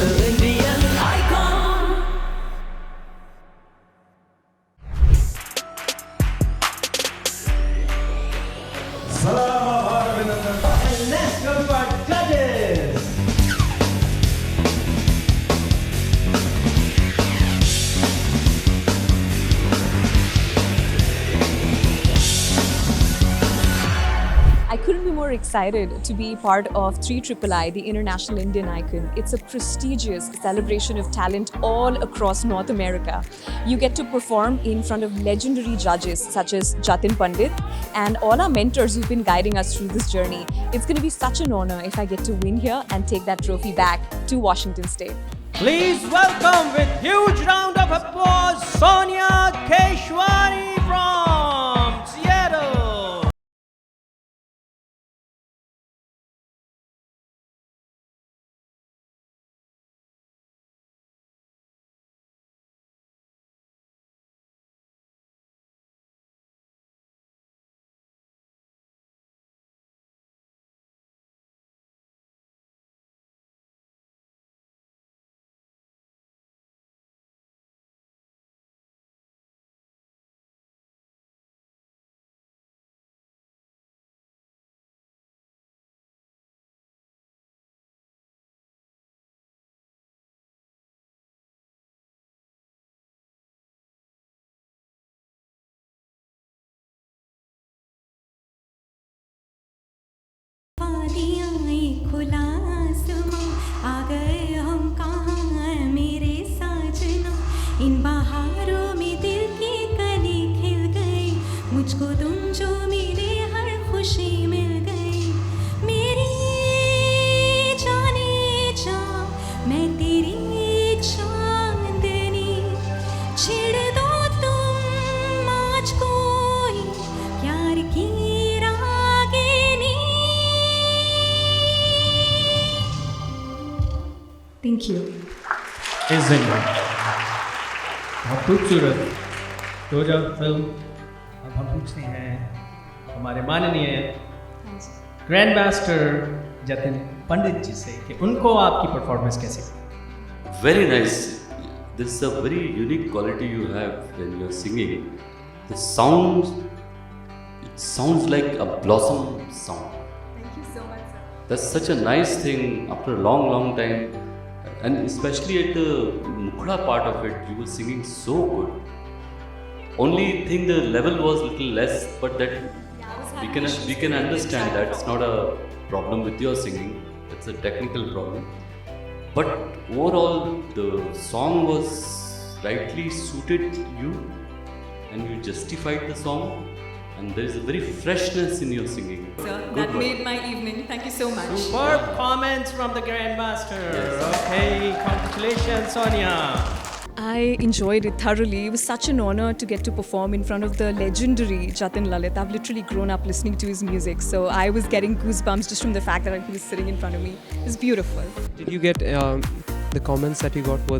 Indian icon. And let's go to our judges. I couldn't be more excited to be part of 3III, the International Indian Icon. It's a prestigious celebration of talent all across North America. You get to perform in front of legendary judges such as Jatin Pandit and all our mentors who've been guiding us through this journey. It's going to be such an honor if I get to win here and take that trophy back to Washington State. Please welcome with huge round of applause Sonia Keshwari from Seattle. खुला आसमां आ गए हम कहाँ मेरे साजना इन बहारों में दिल की कली खिल गई मुझको तुम जो मिले हर खुशी मिल गई मेरी जाने जा मैं तेरी चांदनी छिड़ दो तुम आज कोई प्यार की Thank you. Amazing. बहुत खूबसूरत रोजा फिल्म। अब हम पूछते हैं हमारे माननीय ग्रैंड मास्टर जतिन पंडित जी से कि उनको आपकी परफॉर्मेंस कैसी लगी? Very nice. This is a very unique quality you have when you're singing. The sound, it sounds like a blossom sound. Thank you so much, sir. That's such a nice thing after a long, long time. And especially at the Mukhda part of it, you were singing so good. Only thing the level was little less, but that we can understand that. It's not a problem with your singing. It's a technical problem. But overall, the song was rightly suited you, and you justified the song. And there is a very freshness in your singing. Sir, that made my evening. Thank you so much. Superb comments from the Grandmaster. Okay, congratulations, Sonia. I enjoyed it thoroughly. It was such an honor to get to perform in front of the legendary Jatin Lalit. I've literally grown up listening to his music, so I was getting goosebumps just from the fact that he was sitting in front of me. It was beautiful. Did you get the comments that you got?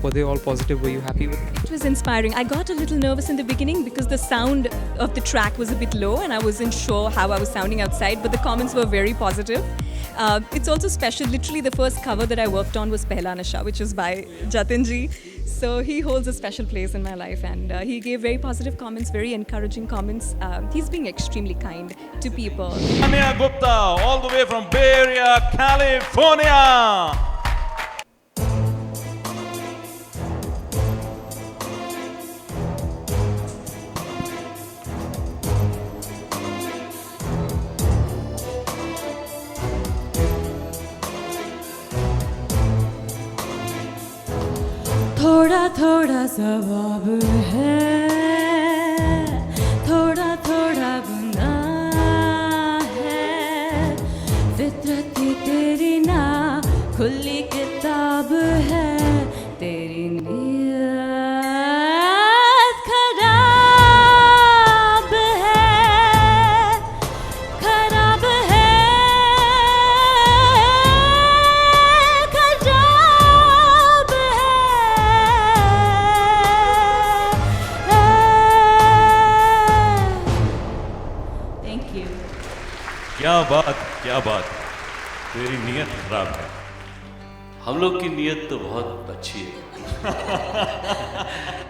Were they all positive? Were you happy with it? It was inspiring. I got a little nervous in the beginning because the sound of the track was a bit low and I wasn't sure how I was sounding outside, but the comments were very positive. It's also special. Literally, the first cover that I worked on was Pehla Nasha, which was by Jatin ji. So he holds a special place in my life, and he gave very positive comments, very encouraging comments. He's being extremely kind to people. Amia Gupta, all the way from Bay Area, California. थोड़ा थोड़ा सवाब है थोड़ा थोड़ा गुनाह है फितरत तेरी ना खुली किताब है तेरी नीयत खराब है खराब है खराब है Thank you. क्या बात तेरी नीयत खराब है। हम लोग की नीयत तो बहुत अच्छी है।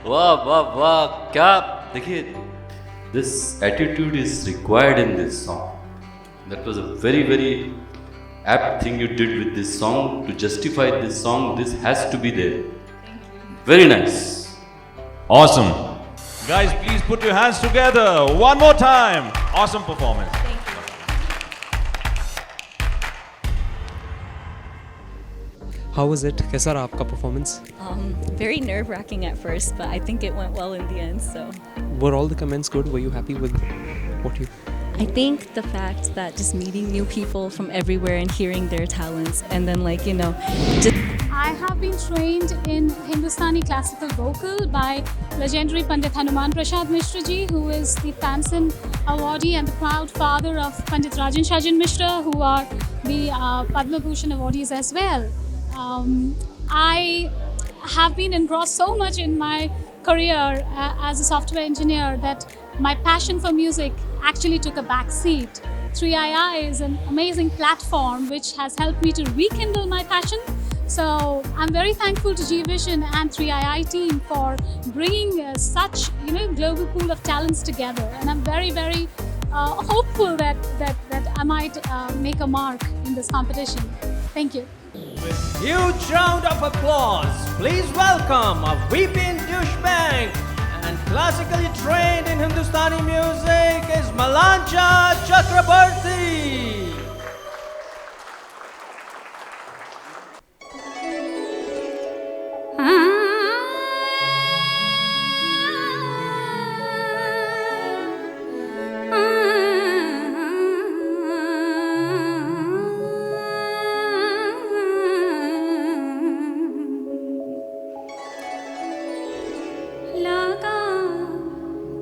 वाह वाह वाह, क्या देखिए, this attitude is required in this song. That was a very very apt thing you did with this song to justify this song. This has to be there. Very nice. Awesome. Guys, please put your hands together one more time. Awesome performance. How was it? कैसा रहा आपका performance? Very nerve-wracking at first, but I think it went well in the end. So Were all the comments good? Were you happy with what you? I think the fact that just meeting new people from everywhere and hearing their talents, and then like just I have been trained in Hindustani classical vocal by legendary Pandit Hanuman Prasad Mishra ji, who is the Tansen awardee and the proud father of Pandit Rajan Shajan Mishra, who are the Padma Bhushan awardees as well. I have been engrossed so much in my career as a software engineer that my passion for music actually took a back seat. 3II is an amazing platform which has helped me to rekindle my passion. So I'm very thankful to G Vision and 3II team for bringing such global pool of talents together, and I'm very very hopeful that I might make a mark in this competition. Thank you. Huge round of applause. Please welcome a weeping douchebag and classically trained in Hindustani music is Malancha Chakrabarti.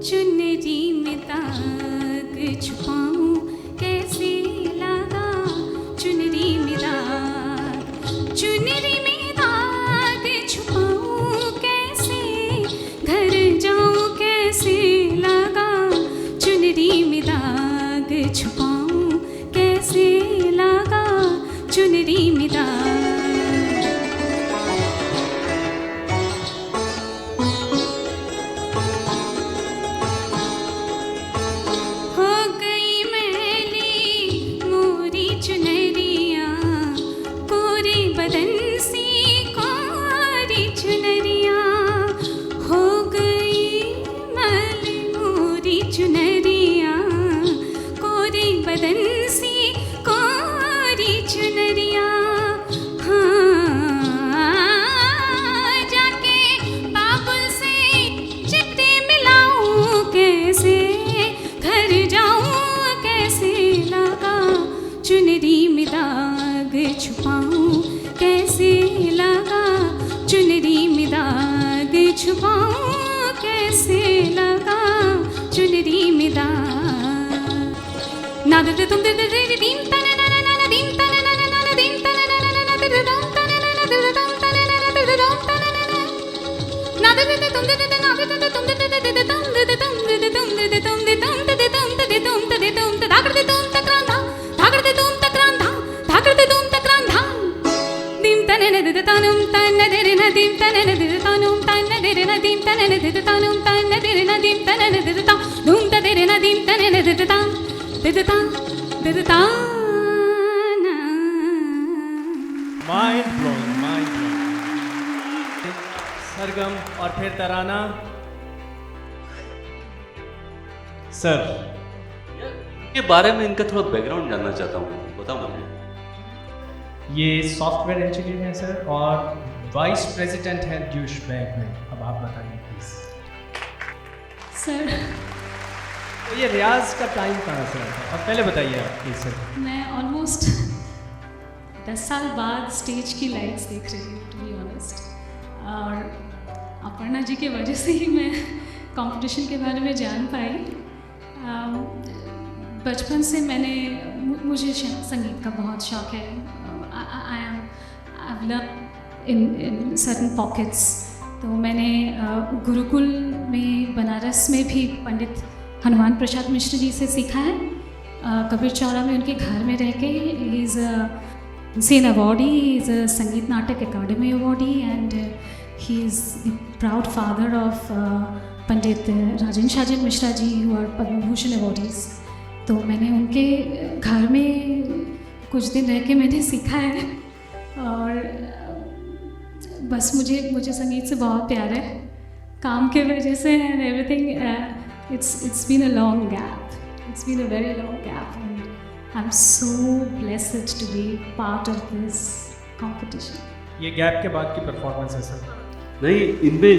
चुनरी में दाग छुपाऊं कैसे लगा, चुनरी में दाग छुपाऊं कैसे, घर जाऊं कैसे लगा, चुनरी में दाग छुपाऊं कैसे लगा, चुनरी में दाग। छुपाऊं कैसे लगा, चुनरी में दाग। ना दे तुम दे दीम तना ना ना ना दीम तना ना ना ना दीम तना ना ना ना दे दम तना ना ना दे दम तना ना ना दे दम तना ना ना। ना दे तुम दे ना दे तुम दे दे तुम दे तुम दे तुम दे तुम दे तुम दे तुम दे तुम दे तुम दे धागड़ दे तुम तकरांधा, धागड़ दे तुम तकरांधा, धागड़ दे तुम तकरांधा। दीम तना ना दे तानुम तना दे ना दीम तना ना दे तानुम तना दे ना दीम तना ना दे तानुम तना दे ना दीम तना ना दे ता धूम ता दे ना दीम तना ना दे ता दे ता ना। Mind blowing. सरगम और फिर तराना। सर के बारे में इनका थोड़ा बैकग्राउंड जानना चाहता हूँ, बताओ मुझे। ये सॉफ्टवेयर इंजीनियर हैं सर और वाइस प्रेसिडेंट हैं ड्यूश बैंक में। अब आप बताइए प्लीज सर। तो ये रियाज का टाइम कहाँ से आता है? अब पहले बताइए आप प्लीज सर। मैं ऑलमोस्ट 10 साल बाद स्टेज की लाइट्स देख रही हूँ, टू बी ऑनेस्ट। और अपर्णा जी की वजह से ही मैं कंपटीशन के बारे में जान पाई। बचपन से मुझे संगीत का बहुत शौक है। I love in certain pockets. तो मैंने गुरुकुल में बनारस में भी पंडित हनुमान प्रसाद मिश्र जी से सीखा है। कबीर चौरा में उनके घर में रह के is Sen awardee, is a Sangeet Natak Academy awardee, and he is the proud father of Pandit Rajan Shajan Mishra ji, who are Padma Bhushan awardees. तो मैंने उनके घर में कुछ दिन रह के मैंने सीखा है और बस मुझे संगीत से बहुत प्यार है काम के वजह से and everything it's been a long gap. It's been a very long gap and I'm so blessed to be part of this competition. ये गैप के बाद की परफॉर्मेंस है सर. नहीं, इनमें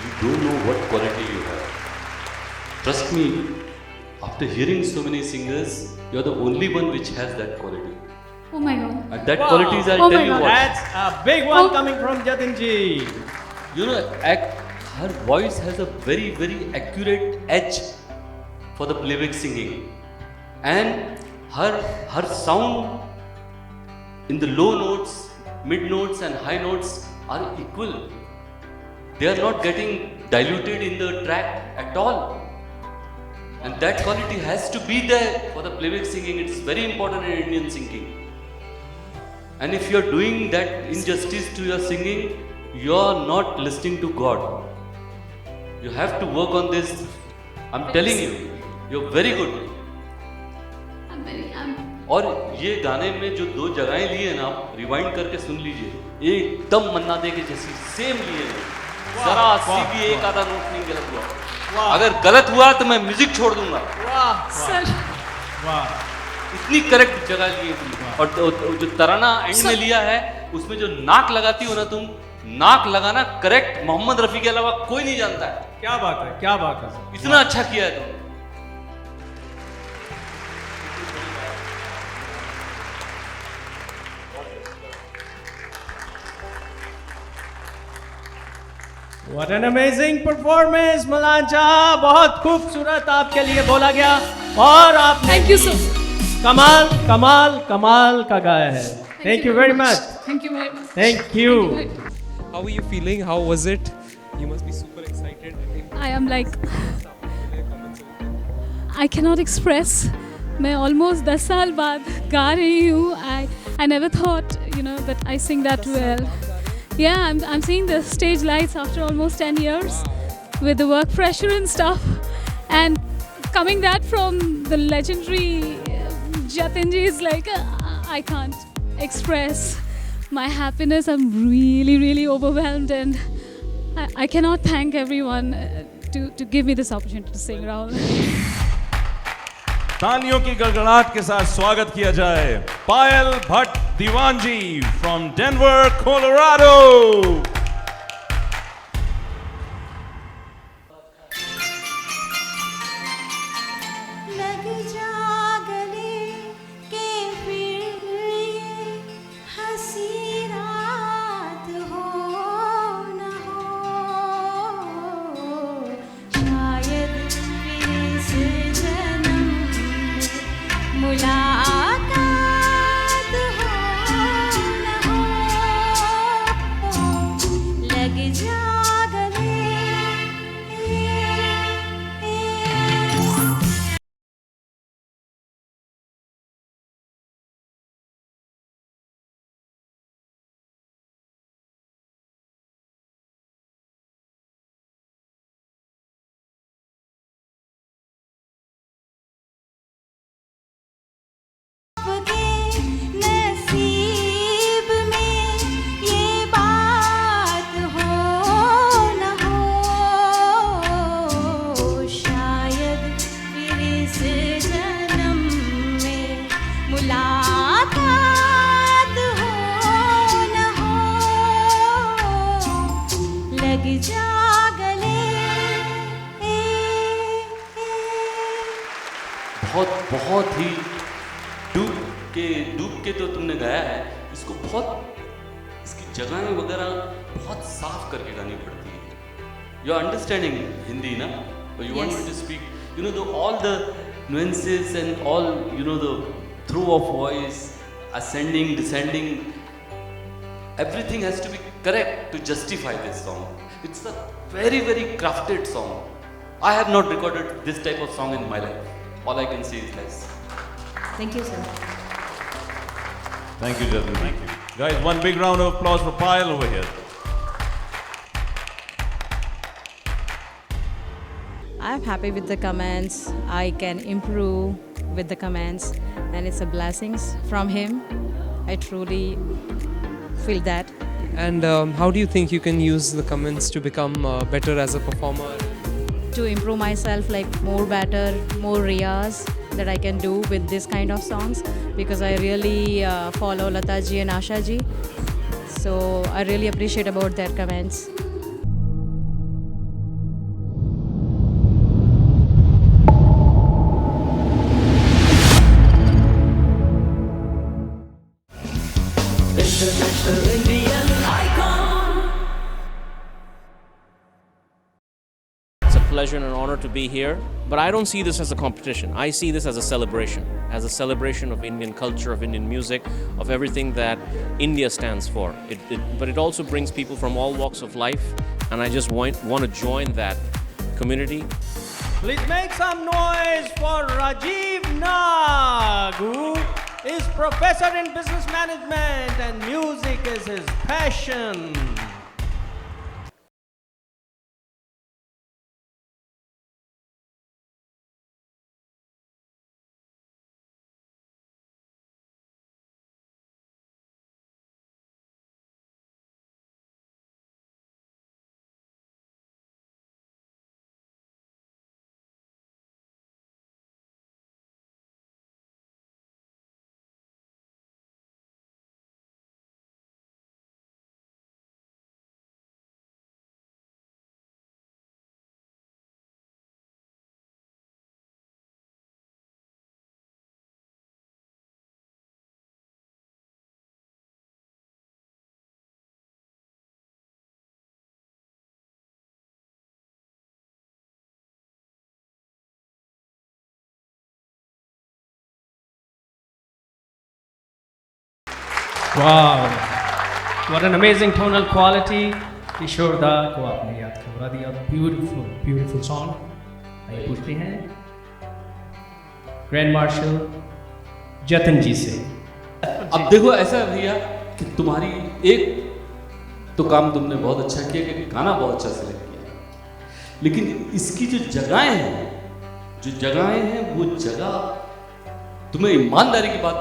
you don't know what quality you have. Trust me, after hearing so many singers, you're the only one which has that quality. Oh my God. And that Wow. quality is, I'll Oh tell my you God. what. That's a big one coming from Jatin ji. You know, her voice has a very, very accurate edge for the playback singing. And her sound in the low notes, mid notes and high notes are equal. They are not getting diluted in the track at all. And that quality has to be there for the playback singing. It's very important in Indian singing. And if you're doing that injustice to your singing, you're not listening to God. You have to work on this. I'm telling you, you're very good. और ये गाने में जो 2 जगहें लिए ना, आप rewind करके सुन लीजिए, एकदम मन्ना दे के जैसी सेम लिए हैं. जरा सी भी एक आधा नोट नहीं गलत हुआ. अगर गलत हुआ तो मैं म्यूजिक छोड़ दूंगा. सर वाह. इतनी करेक्ट जगह लिए तुम. और जो तराना एंड में लिया है, उसमें जो नाक लगाती हो ना तुम, नाक लगाना करेक्ट मोहम्मद रफी के अलावा कोई नहीं जानता है. क्या बात है, क्या बात है सर. इतना अच्छा किया है तुम. What an amazing performance, Malancha. बहुत खूबसूरत आपके लिए बोला गया और आपने Thank you so कमाल कमाल कमाल का गाया है. Thank you very much. Thank you very much. Thank you. How were you feeling? How was it? You must be super excited. I am like I cannot express. मैं almost 10 साल बाद गा रही हूँ. I never thought that I sing that well. Yeah, I'm seeing the stage lights after almost 10 years with the work pressure and stuff. And coming that from the legendary Jatin ji is like, I can't express my happiness. I'm really, really overwhelmed and I cannot thank everyone to give me this opportunity to sing, Rahul. तालियों की गड़गड़ाहट के साथ स्वागत किया जाए पायल भट्ट दीवान जी from Denver, Colorado. लग जा गले के फिर ये हंसी रात हो न हो, शायद फिर इस जन्म में मुलाकात हो न हो. लग जा गले आपके नसीब में ये बात हो न हो, शायद फिर इस जन्म में मुलाकात हो न हो. लग जा गले बहुत ही डूब के तो तुमने गाया है. इसको बहुत, इसकी जगहें वगैरह बहुत साफ करके गानी पड़ती है. यू आर अंडरस्टैंडिंग हिंदी ना? You want me to speak, all the nuances and all, the throw of voice, ascending, descending, everything has to be correct to justify this song. It's a very, very crafted song. I have not recorded this type of song in my life. All I can say is this. Thank you, sir. Thank you, Jatin. Thank you. Guys, one big round of applause for Payal over here. I'm happy with the comments. I can improve with the comments, and it's a blessings from him. I truly feel that. And how do you think you can use the comments to become better as a performer? To improve myself, like more better, more riyas that I can do with this kind of songs, because I really follow Lata ji and Asha ji. So I really appreciate about their comments. It's a pleasure and an honor to be here, but I don't see this as a competition. I see this as a celebration of Indian culture, of Indian music, of everything that India stands for. But it also brings people from all walks of life, and I just want to join that community. Please make some noise for Rajiv Nag, who is professor in business management and music is his passion. Wow, what an amazing tonal quality. किशोर दा को आपने याद करवा दिया. Beautiful, beautiful song. आइए पूछते हैं grand martial Jatin जी से. अब देखो ऐसा भैया कि तुम्हारी एक तो काम तुमने बहुत अच्छा किया कि गाना बहुत अच्छा सेलेक्ट किया, लेकिन इसकी जो जगहें हैं वो जगह, तुम्हें ईमानदारी की बात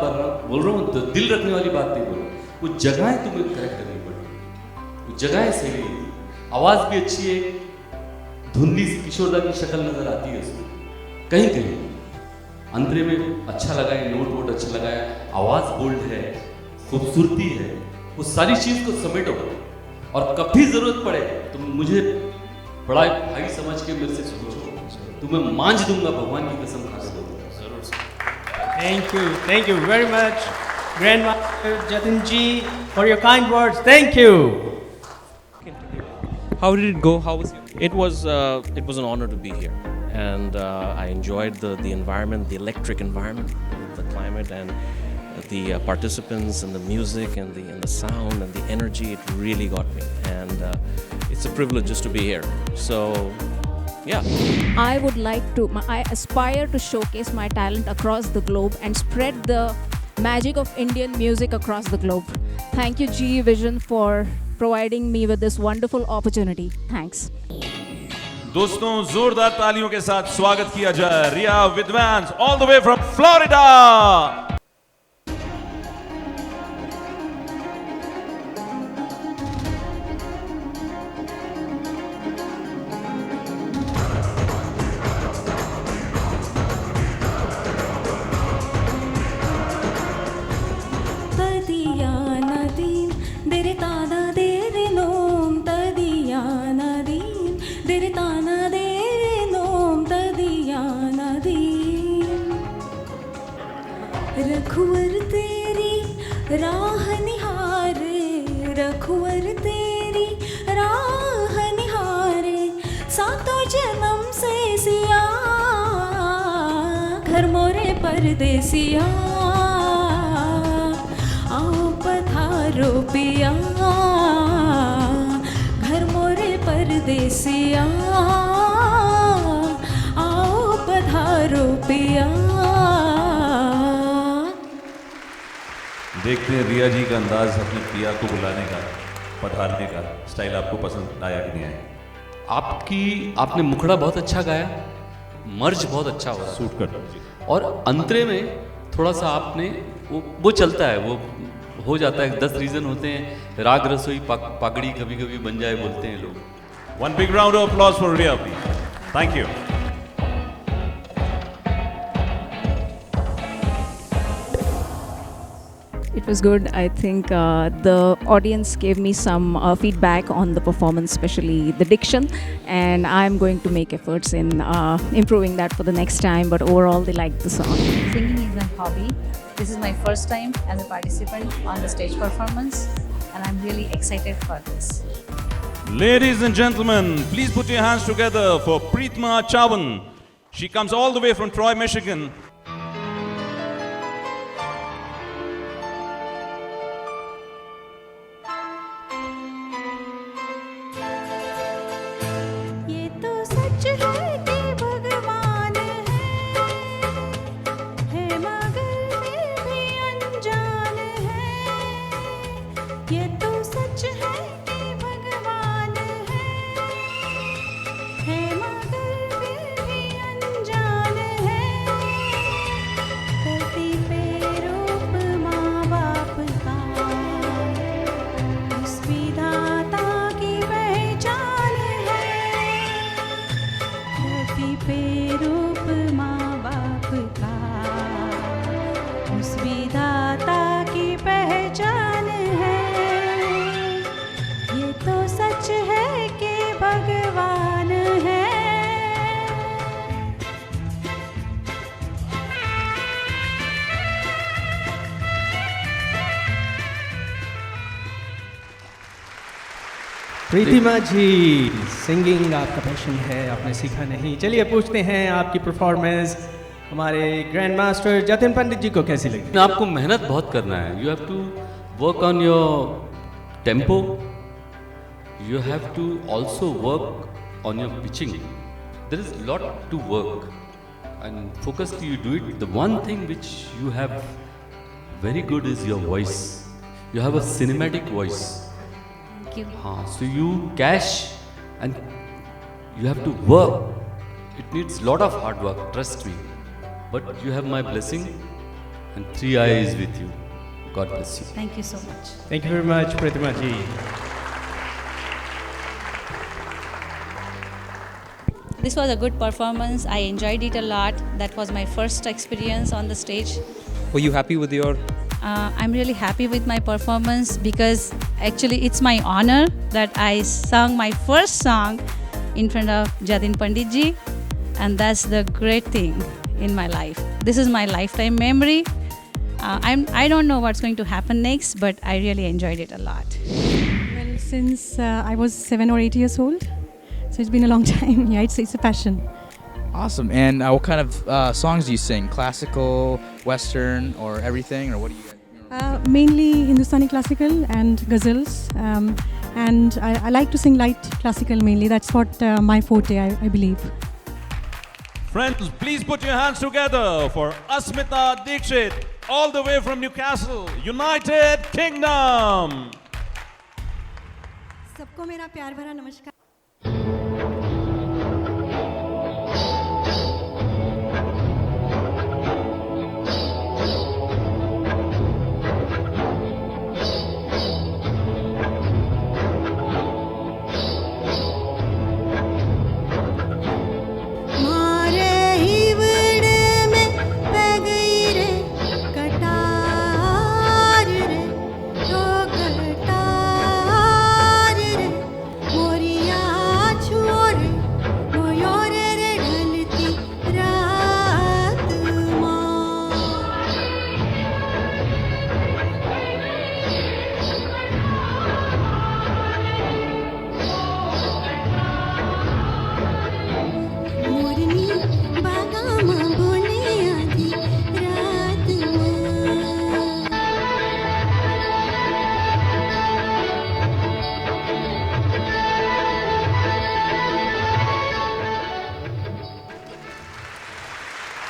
बोल रहा हूँ, तो दिल रखने वाली बात नहीं बोल रहा हूँ, वो जगहें तुम्हें करेक्ट करनी पड़ी. वो जगहें सही नहीं थी. आवाज़ भी अच्छी है, धुंधली सी किशोरदा की शक्ल नजर आती है उसमें कहीं कहीं. अंतरे में अच्छा लगा है, नोट वोट अच्छा लगा है, आवाज़ बोल्ड है, खूबसूरती है, वो सारी चीज़ को समेटो और कभी ज़रूरत पड़े तो मुझे बड़ा भाई समझ के मेरे से सोचो, तुम्हें मांझ दूंगा भगवान की कसम खा के. Thank you very much, Grandmaster Jatin ji, for your kind words. Thank you. How did it go? How was it? It was an honor to be here, and I enjoyed the environment, the electric environment, the climate, and the participants, and the music, and the sound, and the energy. It really got me, and it's a privilege just to be here. So, yeah. I aspire to showcase my talent across the globe and spread the magic of Indian music across the globe. Thank you, GE Vision, for providing me with this wonderful opportunity. Thanks. दोस्तों जोरदार तालियों के साथ स्वागत किया जाए रिया Vidwans all the way from Florida. रखुवर तेरी राह निहारे, रखुवर तेरी राह निहारे, सातों जन्म से सिया, घर मोरे परदेसिया, आओ पधारो पिया, घर मोरे परदेसिया, आओ पधारो पिया. देखते हैं रिया जी का अंदाज अपने पिया को बुलाने का, पधारने का स्टाइल आपको पसंद आया कि नहीं आया? आपने मुखड़ा बहुत अच्छा गाया, मर्ज बहुत अच्छा हो रहा सूट कर, और अंतरे में थोड़ा सा आपने वो चलता है, वो हो जाता है। 10 रीजन होते हैं, राग रसोई पागड़ी कभी कभी बन जाए बोलते हैं लोग। One big round of applause for Riya, please. Thank you. It was good. I think the audience gave me some feedback on the performance, especially the diction, and I'm going to make efforts in improving that for the next time. But overall, they liked the song. Singing is my hobby. This is my first time as a participant on the stage performance, and I'm really excited for this. Ladies and gentlemen, please put your hands together for Preetma Chavan. She comes all the way from Troy, Michigan. ये तो सच है कि भगवान है मगर फिर भी अनजान है। ये तो सच है कि भगवान है मगर फिर भी अनजान है। धरती पे रूप माँ बाप का उस विधाता की पहचान है। धरती पे रूप माँ बाप का उस विधाता की पहचान है। ये तो सच है कि भगवान है। प्रीतिमा जी, सिंगिंग आपका पैशन है, आपने सीखा नहीं। चलिए पूछते हैं आपकी परफॉर्मेंस हमारे ग्रैंड मास्टर जतिन पंडित जी को कैसी लगी? आपको मेहनत बहुत करना है। You have to work on your tempo, you have to also work on your pitching. There is a lot to work and focus till you do it. The one thing which you have very good is your voice. You have a cinematic voice. Thank you. So you cash and you have to work. It needs lot of hard work, trust me. But you have my blessing and 3 eyes with you. God bless you. Thank you so much. Thank you very much, Pratima ji. This was a good performance. I enjoyed it a lot. That was my first experience on the stage. Were you happy with your? I'm really happy with my performance because actually it's my honor that I sung my first song in front of Jatin Pandit ji, and that's the great thing in my life. This is my lifetime memory. I don't know what's going to happen next, but I really enjoyed it a lot. Well, since I was 7 or 8 years old, so it's been a long time. Yeah, it's a passion. Awesome. And what kind of songs do you sing? Classical, Western, or everything, or what do you? Mainly Hindustani classical and ghazals, and I like to sing light classical mainly. That's what my forte, I believe. Friends, please put your hands together for Asmita Dikshit, all the way from Newcastle, United Kingdom. सबको मेरा प्यार भरा नमस्कार।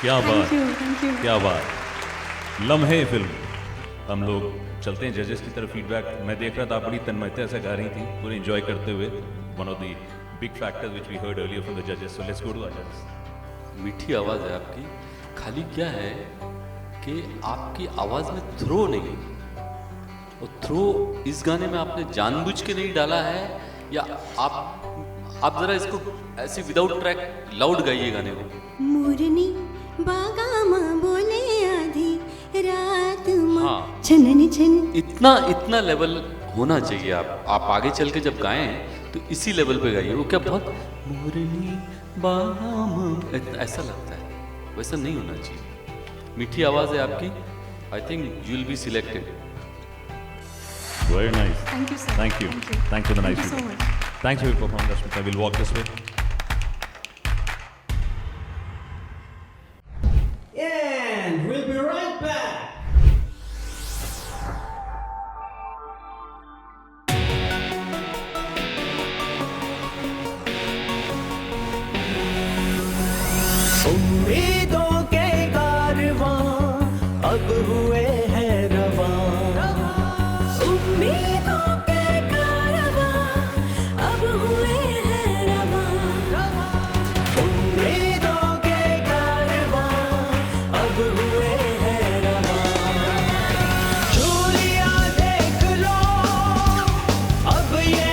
क्या बात, Thank you. क्या बात। लम्हे फिल्म हम लोग चलते हैं जजेस की तरफ फीडबैक। मैं देख रहा था आप बड़ी तन्मयता से गा रही थी, पूरे एंजॉय करते हुए। One of the big factors which we heard earlier from the जजेस, so let's go to the जजेस। मीठी आवाज़ है आपकी, खाली क्या है कि आपकी आवाज़ में थ्रो नहीं है। और थ्रो इस गाने में आपने जानबूझ के नहीं डाला है, या आप ज़रा इसको ऐसे विदाउट ट्रैक लाउड गाइए गाने को। मोरनी बागामा बोले आधी रात माँ हाँ, छनन छन। इतना लेवल होना चाहिए। आप आगे चल के जब गाएं तो इसी लेवल पे गाइए। वो क्या बहुत मोरनी बागामा ऐसा लगता है, वैसा नहीं होना चाहिए। मीठी आवाज़ है आपकी। I think you will be selected. Very nice. Thank you, sir. Thank you. Thank you. Thanks for the nice Thank you so feedback. much. Thanks for your performance, Asmita. We'll walk this way. And we'll be right back. उम्मीदों के कारवां अब हुए हैं रवां। उम्मीदों के कारवां अब हुए हैं रवां। उम्मीदों के कारवां अब हुए हैं रवां। चूड़ियां देख लो अब ये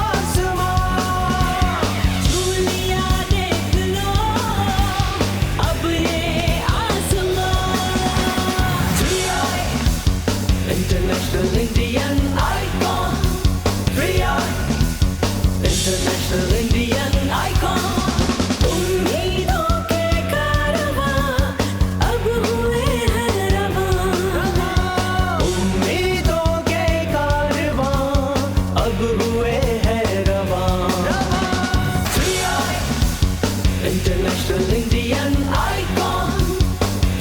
आसमां। चूड़ियां देख लो अब ये आसमां। International Indian icon. 3i International Indian icon. उम्मीदों के कारवां अब हुए हैं रवां। उम्मीदों के कारवां अब हुए हैं रवां। 3i International Indian icon.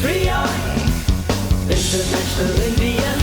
3i International Indian